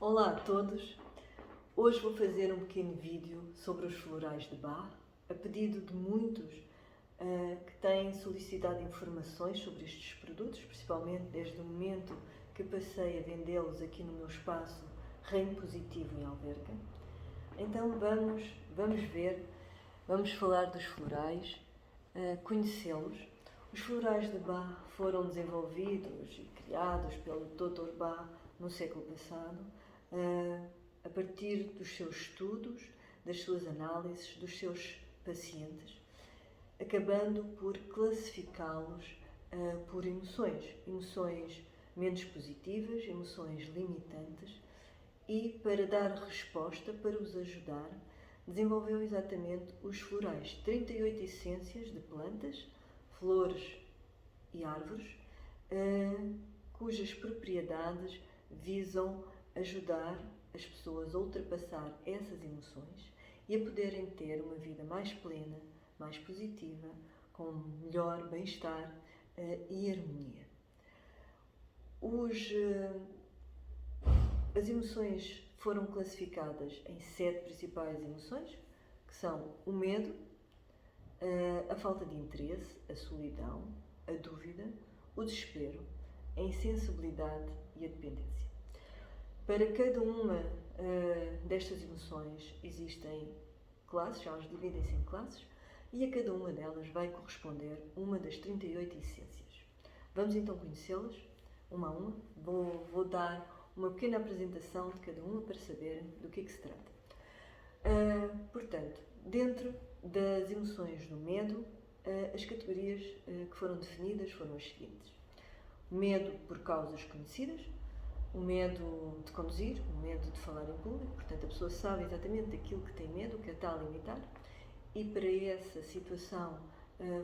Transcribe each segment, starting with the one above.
Olá a todos! Hoje vou fazer um pequeno vídeo sobre os florais de Bach, a pedido de muitos que têm solicitado informações sobre estes produtos, principalmente desde o momento que passei a vendê-los aqui no meu espaço Reino Positivo em Alverca. Então vamos falar dos florais, conhecê-los. Os florais de Bach foram desenvolvidos e criados pelo Dr. Bach no século passado, a partir dos seus estudos, das suas análises, dos seus pacientes, acabando por classificá-los por emoções menos positivas, emoções limitantes, e para dar resposta, para os ajudar, desenvolveu exatamente os florais, 38 essências de plantas, flores e árvores, cujas propriedades visam ajudar as pessoas a ultrapassar essas emoções e a poderem ter uma vida mais plena, mais positiva, com melhor bem-estar e harmonia. As emoções foram classificadas em 7 principais emoções, que são o medo, a falta de interesse, a solidão, a dúvida, o desespero, a insensibilidade e a dependência. Para cada uma destas emoções existem classes, elas dividem-se em classes, e a cada uma delas vai corresponder uma das 38 essências. Vamos então conhecê-las, uma a uma. Vou dar uma pequena apresentação de cada uma para saberem do que se trata. Portanto, dentro das emoções do medo, as categorias que foram definidas foram as seguintes: o medo por causas conhecidas, o medo de conduzir, o medo de falar em público, portanto a pessoa sabe exatamente daquilo que tem medo, que a está a limitar, e para essa situação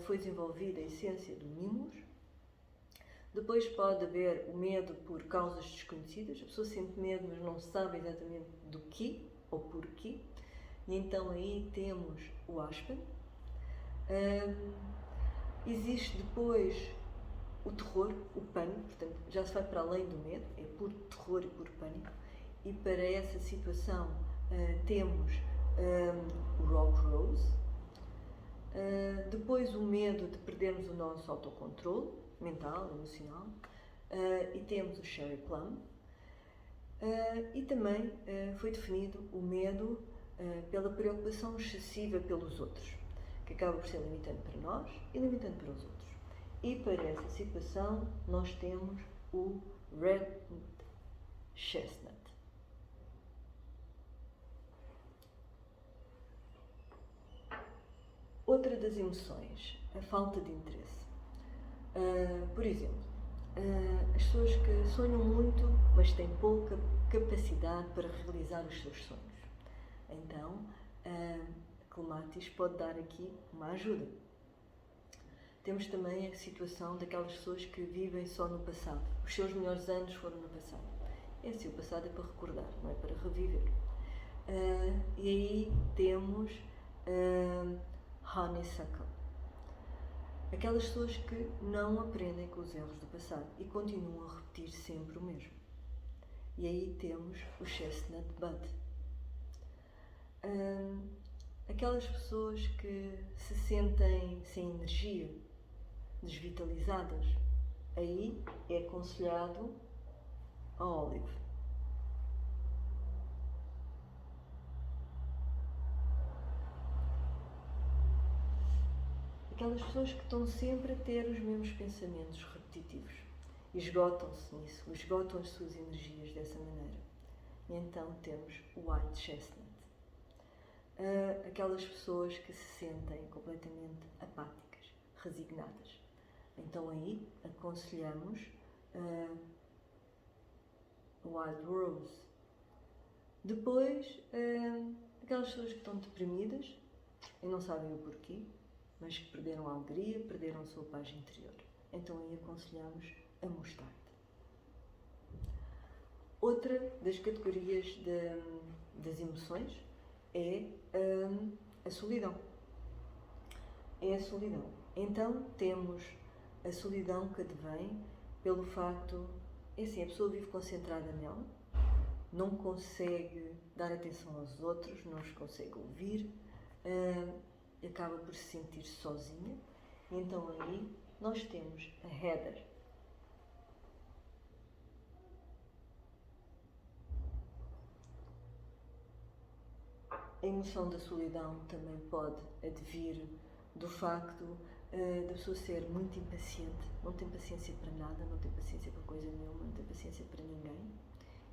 foi desenvolvida a essência do mimos. Depois pode haver o medo por causas desconhecidas, a pessoa sente medo, mas não sabe exatamente do que ou porquê, e então aí temos o Aspen. Existe depois o terror, o pânico, portanto já se vai para além do medo, é puro terror e puro pânico, e para essa situação temos o Rock Rose. Depois o medo de perdermos o nosso autocontrole mental, emocional, e temos o Cherry Plum. E também foi definido o medo pela preocupação excessiva pelos outros, que acaba por ser limitante para nós e limitante para os outros. E para essa situação nós temos o Red Chestnut. Outra das emoções, a falta de interesse. Por exemplo, as pessoas que sonham muito, mas têm pouca capacidade para realizar os seus sonhos. Então, a Clematis pode dar aqui uma ajuda. Temos também a situação daquelas pessoas que vivem só no passado. Os seus melhores anos foram no passado. É assim, o passado é para recordar, não é para reviver. E aí temos Honeysuckle. Aquelas pessoas que não aprendem com os erros do passado e continuam a repetir sempre o mesmo. E aí temos o Chestnut Bud. Aquelas pessoas que se sentem sem energia, desvitalizadas, aí é aconselhado a Olive. Aquelas pessoas que estão sempre a ter os mesmos pensamentos repetitivos, esgotam-se nisso, esgotam as suas energias dessa maneira. E então temos o White Chestnut. Aquelas pessoas que se sentem completamente apáticas, resignadas. Então aí aconselhamos o Wild Rose. Depois, aquelas pessoas que estão deprimidas e não sabem o porquê, mas que perderam a alegria, perderam a sua paz interior. Então aí aconselhamos a mostarda. Outra das categorias das emoções é a solidão. É a solidão. Então temos a solidão que advém pelo facto, é assim, a pessoa vive concentrada nela, não consegue dar atenção aos outros, não os consegue ouvir, acaba por se sentir sozinha. Então aí nós temos a Heather. A emoção da solidão também pode advir do facto da pessoa ser muito impaciente, não tem paciência para nada, não tem paciência para coisa nenhuma, não tem paciência para ninguém,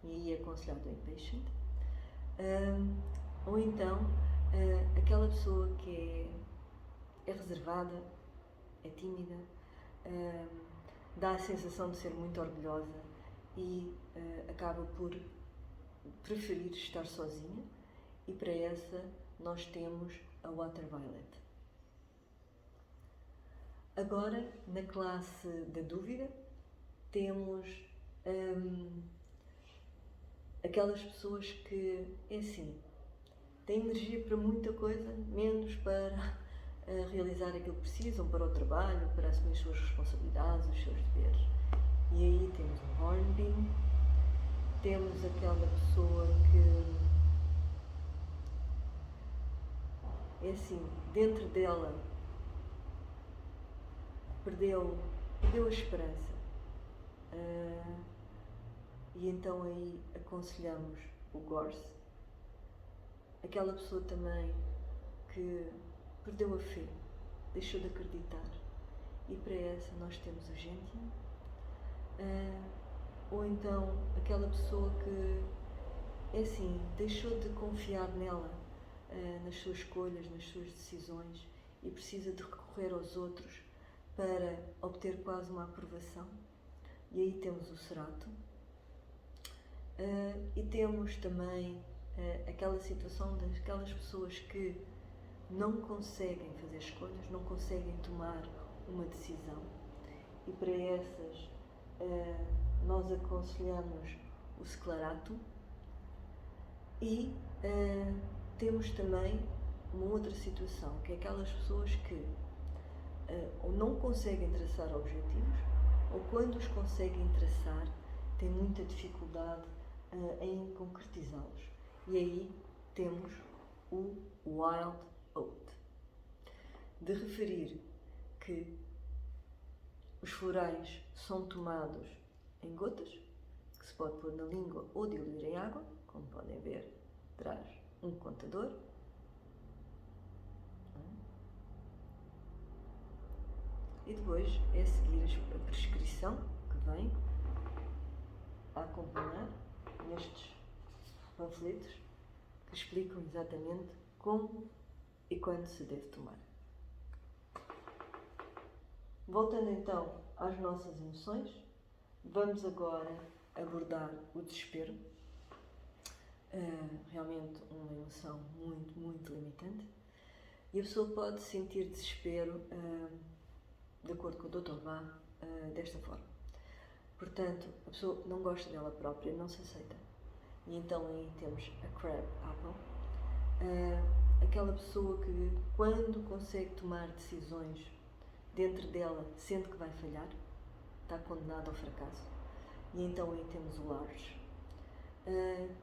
e aí é aconselhado o impatient. Ou então, aquela pessoa que é reservada, é tímida, dá a sensação de ser muito orgulhosa e acaba por preferir estar sozinha, e para essa nós temos a Water Violet. Agora, na classe da dúvida, temos aquelas pessoas que, é assim, têm energia para muita coisa, menos para realizar aquilo que precisam, para o trabalho, para assumir as suas responsabilidades, os seus deveres. E aí temos o Hornbeam, temos aquela pessoa que, é assim, dentro dela perdeu a esperança. E então aí aconselhamos o Gorse, aquela pessoa também que perdeu a fé, deixou de acreditar, e para essa nós temos o Gentian. Ou então aquela pessoa que, é assim, deixou de confiar nela, nas suas escolhas, nas suas decisões, e precisa de recorrer aos outros para obter quase uma aprovação. E aí temos o Cerato. E temos também aquela situação daquelas pessoas que não conseguem fazer escolhas, não conseguem tomar uma decisão, e para essas nós aconselhamos o Sclerato. E temos também uma outra situação, que é aquelas pessoas que ou não conseguem traçar objetivos, ou quando os conseguem traçar, têm muita dificuldade em concretizá-los. E aí temos o Wild Oat. De referir que os florais são tomados em gotas, que se pode pôr na língua ou diluir em água, como podem ver, traz um contador. E depois é seguir a prescrição que vem a acompanhar nestes panfletos, que explicam exatamente como e quando se deve tomar. Voltando então às nossas emoções, vamos agora abordar o desespero. Realmente uma emoção muito, muito limitante. E a pessoa pode sentir desespero, de acordo com o Dr. Bach, desta forma. Portanto, a pessoa não gosta dela própria, não se aceita. E então aí temos a Crab Apple, aquela pessoa que, quando consegue tomar decisões dentro dela, sente que vai falhar, está condenada ao fracasso. E então aí temos o Large.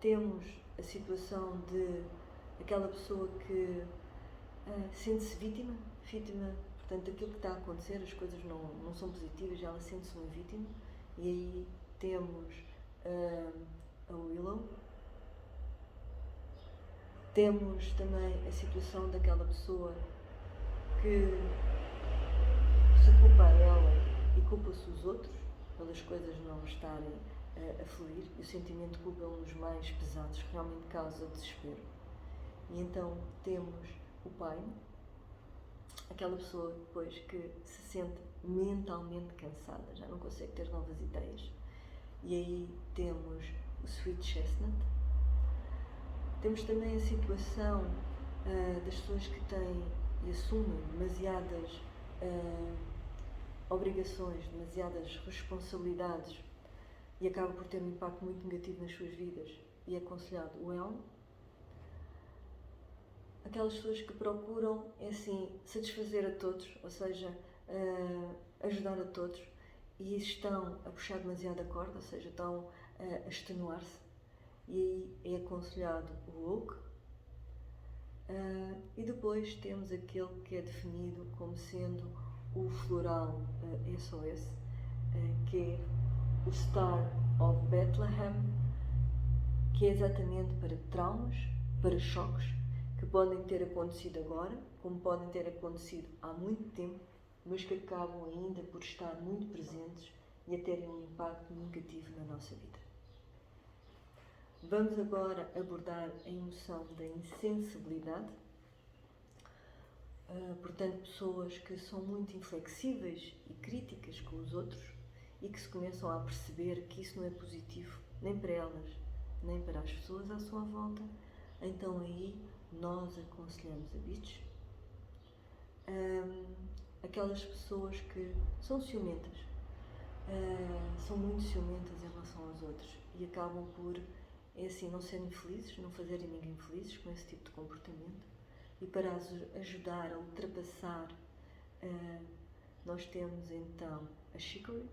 Temos a situação de aquela pessoa que sente-se vítima, portanto, aquilo que está a acontecer, as coisas não são positivas, ela sente-se uma vítima. E aí temos a Willow. Temos também a situação daquela pessoa que se culpa a ela e culpa-se os outros pelas coisas não estarem a fluir, e o sentimento de culpa é um dos mais pesados, que realmente causa desespero. E então temos o pai, aquela pessoa depois que se sente mentalmente cansada, já não consegue ter novas ideias. E aí temos o Sweet Chestnut. Temos também a situação das pessoas que têm e assumem demasiadas obrigações, demasiadas responsabilidades, e acaba por ter um impacto muito negativo nas suas vidas, e é aconselhado o Elm. Aquelas pessoas que procuram, é assim, satisfazer a todos, ou seja, ajudar a todos, e estão a puxar demasiado a corda, ou seja, estão a extenuar-se, e aí é aconselhado o oak. E depois temos aquele que é definido como sendo o floral SOS, que é o Star of Bethlehem, que é exatamente para traumas, para choques, que podem ter acontecido agora, como podem ter acontecido há muito tempo, mas que acabam ainda por estar muito presentes e a terem um impacto negativo na nossa vida. Vamos agora abordar a emoção da insensibilidade. Portanto, pessoas que são muito inflexíveis e críticas com os outros e que se começam a perceber que isso não é positivo nem para elas, nem para as pessoas à sua volta, então aí nós aconselhamos a beach. Aquelas pessoas que são ciumentas, são muito ciumentas em relação aos outros e acabam por, não serem felizes, não fazerem ninguém felizes com esse tipo de comportamento. E para ajudar a ultrapassar, nós temos então a chicory.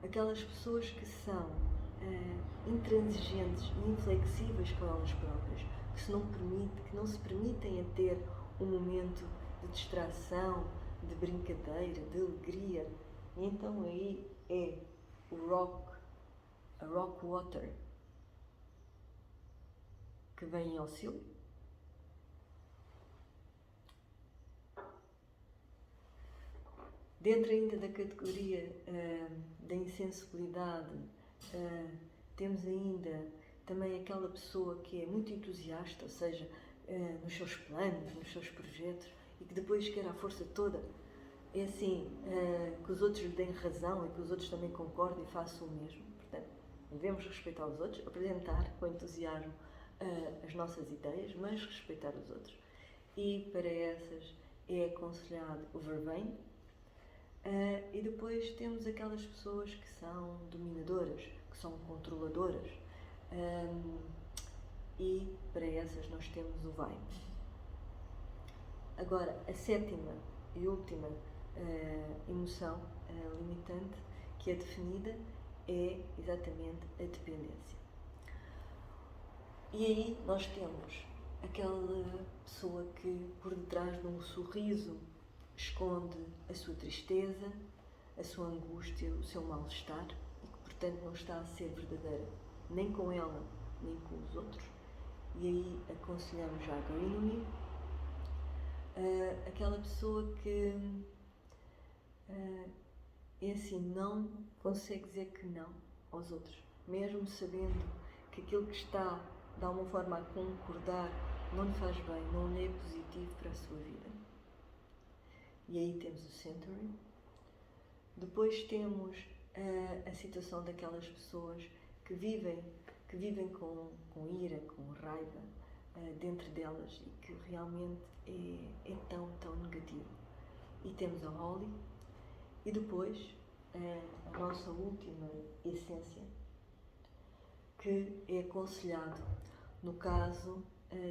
Aquelas pessoas que são intransigentes e inflexíveis com elas próprias, que não se permitem a ter um momento de distração, de brincadeira, de alegria. E então aí é a rock water, que vem em auxílio. Dentro ainda da categoria da insensibilidade, temos ainda também aquela pessoa que é muito entusiasta, ou seja, nos seus planos, nos seus projetos, e que depois quer a força toda, que os outros lhe deem razão e que os outros também concordem e façam o mesmo. Portanto, devemos respeitar os outros, apresentar com entusiasmo as nossas ideias, mas respeitar os outros. E para essas é aconselhado o verveine. E depois temos aquelas pessoas que são dominadoras, que são controladoras, e para essas nós temos o vine. Agora, a sétima e última emoção limitante que é definida é exatamente a dependência. E aí nós temos aquela pessoa que por detrás de um sorriso esconde a sua tristeza, a sua angústia, o seu mal-estar e que, portanto, não está a ser verdadeira nem com ela, nem com os outros. E aí aconselhamos já a greenery, aquela pessoa que não consegue dizer que não aos outros, mesmo sabendo que aquilo que está de alguma forma a concordar não lhe faz bem, não lhe é positivo para a sua vida. E aí temos o Century. Depois temos a situação daquelas pessoas que vivem com ira, com raiva dentro delas e que realmente é tão negativo. E temos a Holly. E depois a nossa última essência, que é aconselhado no caso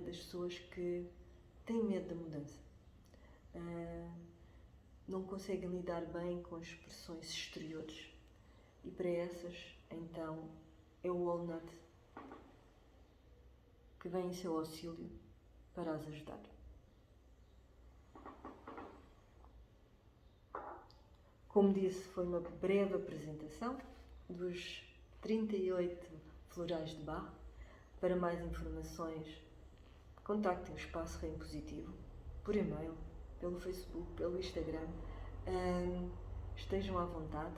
das pessoas que têm medo da mudança. Não conseguem lidar bem com as pressões exteriores e para essas, então, é o walnut que vem em seu auxílio para as ajudar. Como disse, foi uma breve apresentação dos 38 florais de Bach. Para mais informações, contactem o Espaço Reino Positivo por e-mail, pelo Facebook, pelo Instagram. Estejam à vontade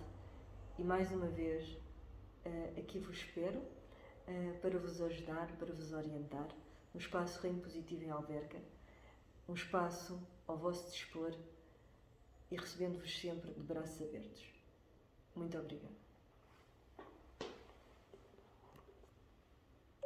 e mais uma vez aqui vos espero para vos ajudar, para vos orientar no Espaço Reino Positivo em Alverca, um espaço ao vosso dispor e recebendo-vos sempre de braços abertos. Muito obrigada.